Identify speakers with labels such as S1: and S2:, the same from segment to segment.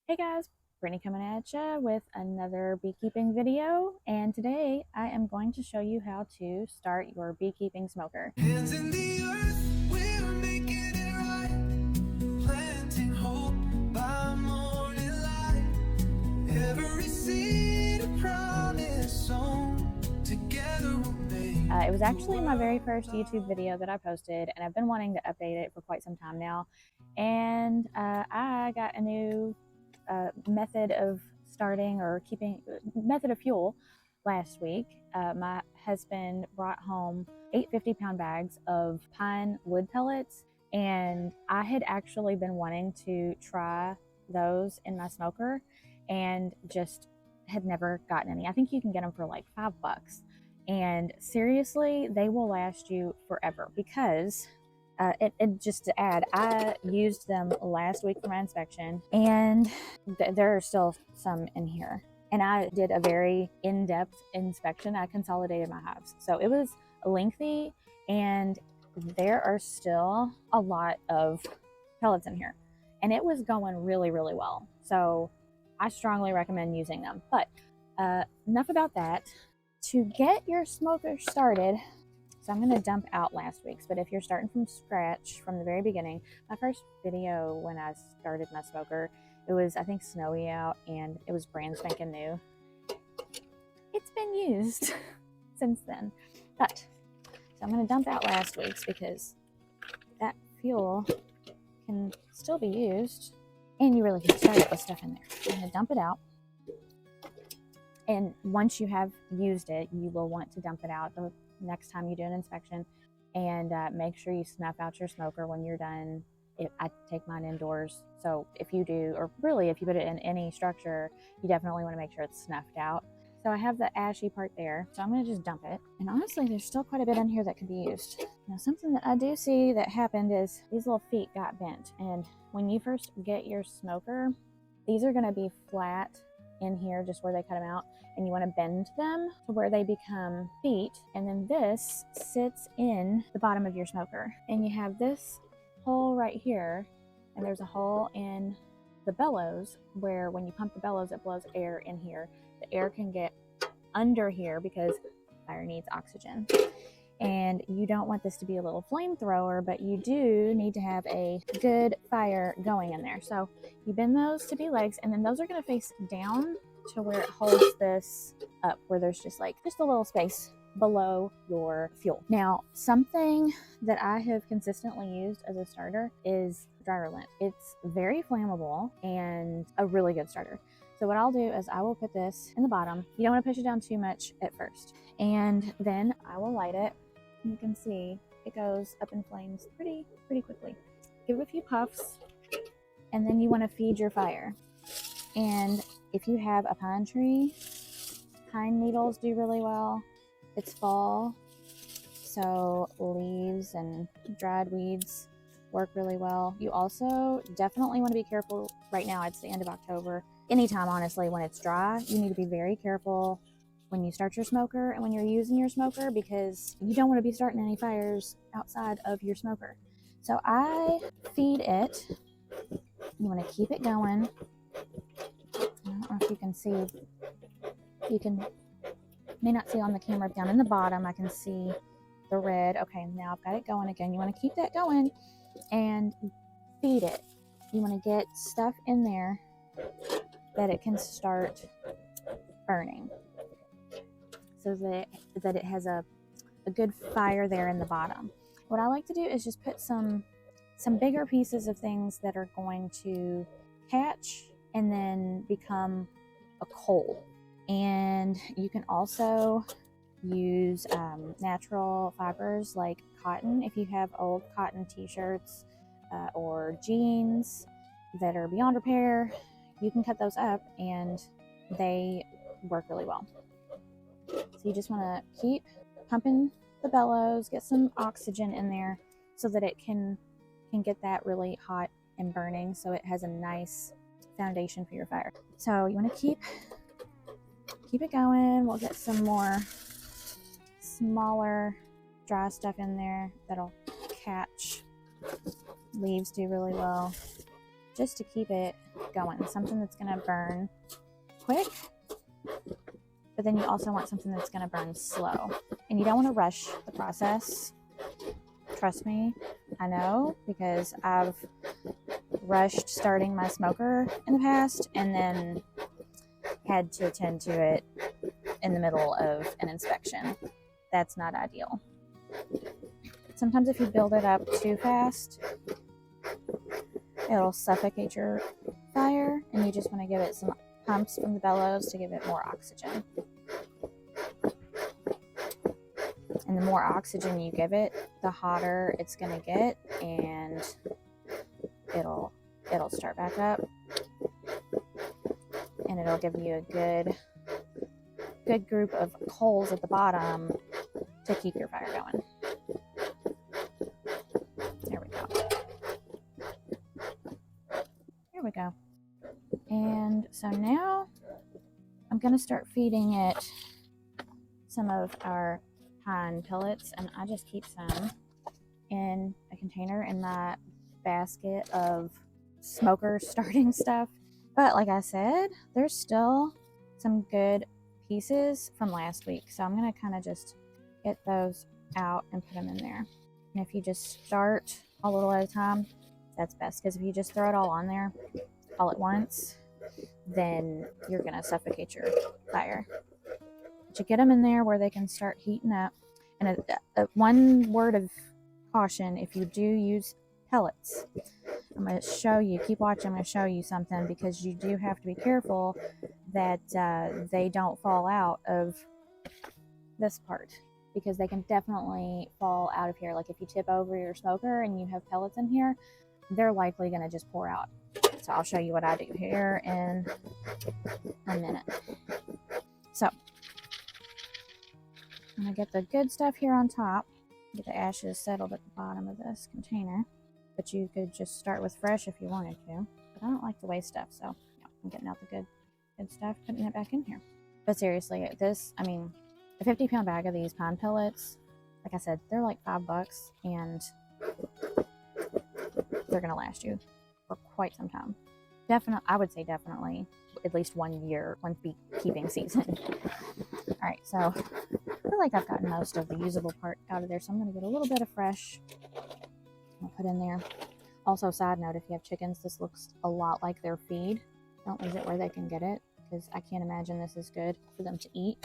S1: Hey guys, Brittany coming at you with another beekeeping video, and today I am going to show you how to start your beekeeping smoker.
S2: Hands in the earth, we're making it right. Planting hope by morning light. Every seed a promise sown. Together we'll make
S1: It was
S2: the
S1: actually my very
S2: world
S1: first YouTube video that I posted, and I've been wanting to update it for quite some time now. And I got a new method of starting or keeping method of fuel last week. My husband brought home 8 50-pound bags of pine wood pellets, and I had actually been wanting to try those in my smoker and just had never gotten any. I think you can get them for like $5. And seriously, they will last you forever because and just to add, I used them last week for my inspection, and there are still some in here. And I did a very in-depth inspection. I consolidated my hives, so it was lengthy, and there are still a lot of pellets in here, and it was going really, really well. So I strongly recommend using them. But enough about that. To get your smoker started, so I'm going to dump out last week's, but if you're starting from scratch from the very beginning, my first video when I started my smoker, it was, I think, snowy out, and it was brand spanking new. It's been used since then. But, so I'm going to dump out last week's because that fuel can still be used, and you really can start it with stuff in there. I'm going to dump it out. And once you have used it, you will want to dump it out the next time you do an inspection, and make sure you snuff out your smoker when you're done. I take mine indoors, so if you do, or really if you put it in any structure, you definitely want to make sure it's snuffed out. So I have the ashy part there, so I'm going to just dump it. And honestly, there's still quite a bit in here that could be used. Now, something that I do see that happened is these little feet got bent, and when you first get your smoker, these are going to be flat in here, just where they cut them out, and you want to bend them to where they become feet, and then this sits in the bottom of your smoker, and you have this hole right here, and there's a hole in the bellows where when you pump the bellows, it blows air in here. The air can get under here because fire needs oxygen, and you don't want this to be a little flamethrower, but you do need to have a good fire going in there. So you bend those to be legs, and then those are going to face down to where it holds this up, where there's just a little space below your fuel. Now, something that I have consistently used as a starter is dryer lint. It's very flammable and a really good starter. So what I'll do is I will put this in the bottom. You don't want to push it down too much at first, and then I will light it. You can see it goes up in flames pretty quickly. Give it a few puffs, and then you want to feed your fire. And if you have a pine tree, pine needles do really well. It's fall, so leaves and dried weeds work really well. You also definitely want to be careful. Right now, it's the end of October. Anytime, honestly, when it's dry, you need to be very careful when you start your smoker and when you're using your smoker, because you don't want to be starting any fires outside of your smoker. So I feed it. You want to keep it going. I don't know if you can see. May not see on the camera. Down in the bottom, I can see the red. Okay, now I've got it going again. You want to keep that going and feed it. You want to get stuff in there that it can start burning, so that it has a good fire there in the bottom. What I like to do is just put some bigger pieces of things that are going to catch and then become a coal. And you can also use natural fibers like cotton. If you have old cotton t-shirts or jeans that are beyond repair, you can cut those up and they work really well. So you just want to keep pumping the bellows, get some oxygen in there so that it can get that really hot and burning, so it has a nice foundation for your fire. So you want to keep it going. We'll get some more smaller dry stuff in there that'll catch. Leaves do really well, just to keep it going, something that's going to burn quick, but then you also want something that's going to burn slow. And you don't want to rush the process. Trust me, I know, because I've rushed starting my smoker in the past and then had to attend to it in the middle of an inspection. That's not ideal. Sometimes if you build it up too fast, it'll suffocate your fire, and you just want to give it some pumps from the bellows to give it more oxygen. And the more oxygen you give it, the hotter it's going to get, and it'll start back up, and it'll give you a good group of coals at the bottom to keep your fire going. There we go. There we go. And so now I'm going to start feeding it some of our pine pellets, and I just keep some in a container in my basket of smoker starting stuff. But like I said, there's still some good pieces from last week, so I'm going to kind of just get those out and put them in there. And if you just start a little at a time, that's best, because if you just throw it all on there all at once, then you're going to suffocate your fire. But you get them in there where they can start heating up. And one word of caution, if you do use pellets, I'm going to show you, keep watching, I'm going to show you something, because you do have to be careful that they don't fall out of this part, because they can definitely fall out of here. Like if you tip over your smoker and you have pellets in here, they're likely going to just pour out. So I'll show you what I do here in a minute. So I'm going to get the good stuff here on top, get the ashes settled at the bottom of this container. But you could just start with fresh if you wanted to. But I don't like to waste stuff, so yeah, I'm getting out the good stuff, putting it back in here. But seriously, a 50-pound bag of these pine pellets, like I said, they're like $5, and they're gonna last you for quite some time. I would say definitely at least 1 year, one beekeeping season. All right, so I feel like I've gotten most of the usable part out of there, so I'm gonna get a little bit of fresh. I'll put in there. Also, side note, if you have chickens, this looks a lot like their feed. Don't leave it where they can get it, because I can't imagine this is good for them to eat.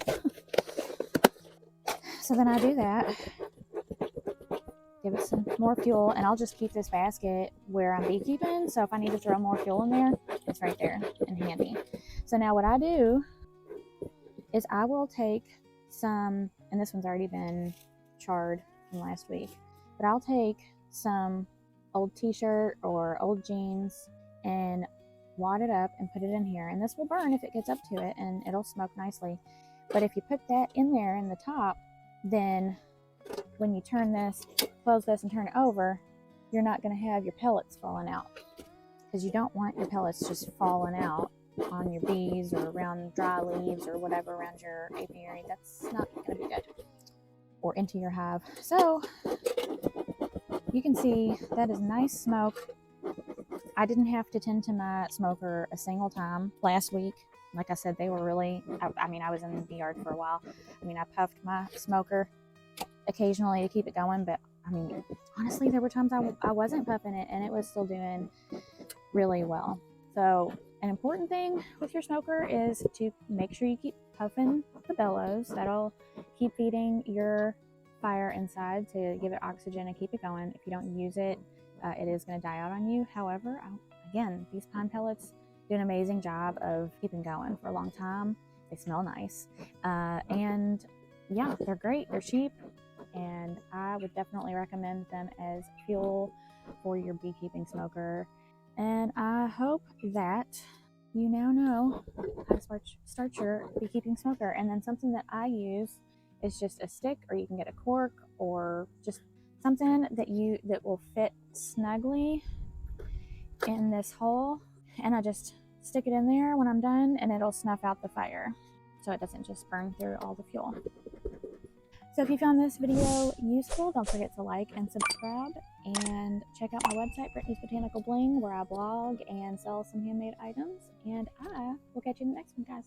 S1: So then I do that, give it some more fuel, and I'll just keep this basket where I'm beekeeping, so if I need to throw more fuel in there, it's right there and handy. So now what I do is I will take some, and this one's already been charred from last week, but I'll take some old t-shirt or old jeans and wad it up and put it in here, and this will burn if it gets up to it, and it'll smoke nicely. But if you put that in there in the top, then when you turn this, close this and turn it over, you're not going to have your pellets falling out, because you don't want your pellets just falling out on your bees or around dry leaves or whatever around your apiary. That's not going to be good, or into your hive. So you can see that is nice smoke. I didn't have to tend to my smoker a single time last week. Like I said, they were really, I was in the yard for a while. I puffed my smoker occasionally to keep it going, but honestly, there were times I wasn't puffing it and it was still doing really well. So an important thing with your smoker is to make sure you keep puffing the bellows. That'll keep feeding your fire inside to give it oxygen and keep it going. If you don't use it, it is going to die out on you. However, again, these pine pellets do an amazing job of keeping going for a long time. They smell nice, and yeah, they're great. They're cheap, and I would definitely recommend them as fuel for your beekeeping smoker. And I hope that you now know how to start your beekeeping smoker. And then something that I use is just a stick, or you can get a cork, or just something that will fit snugly in this hole, and I just stick it in there when I'm done, and it'll snuff out the fire so it doesn't just burn through all the fuel. So if you found this video useful, don't forget to like and subscribe, and check out my website, Brittany's Botanical Bling, where I blog and sell some handmade items. And I will catch you in the next one, guys.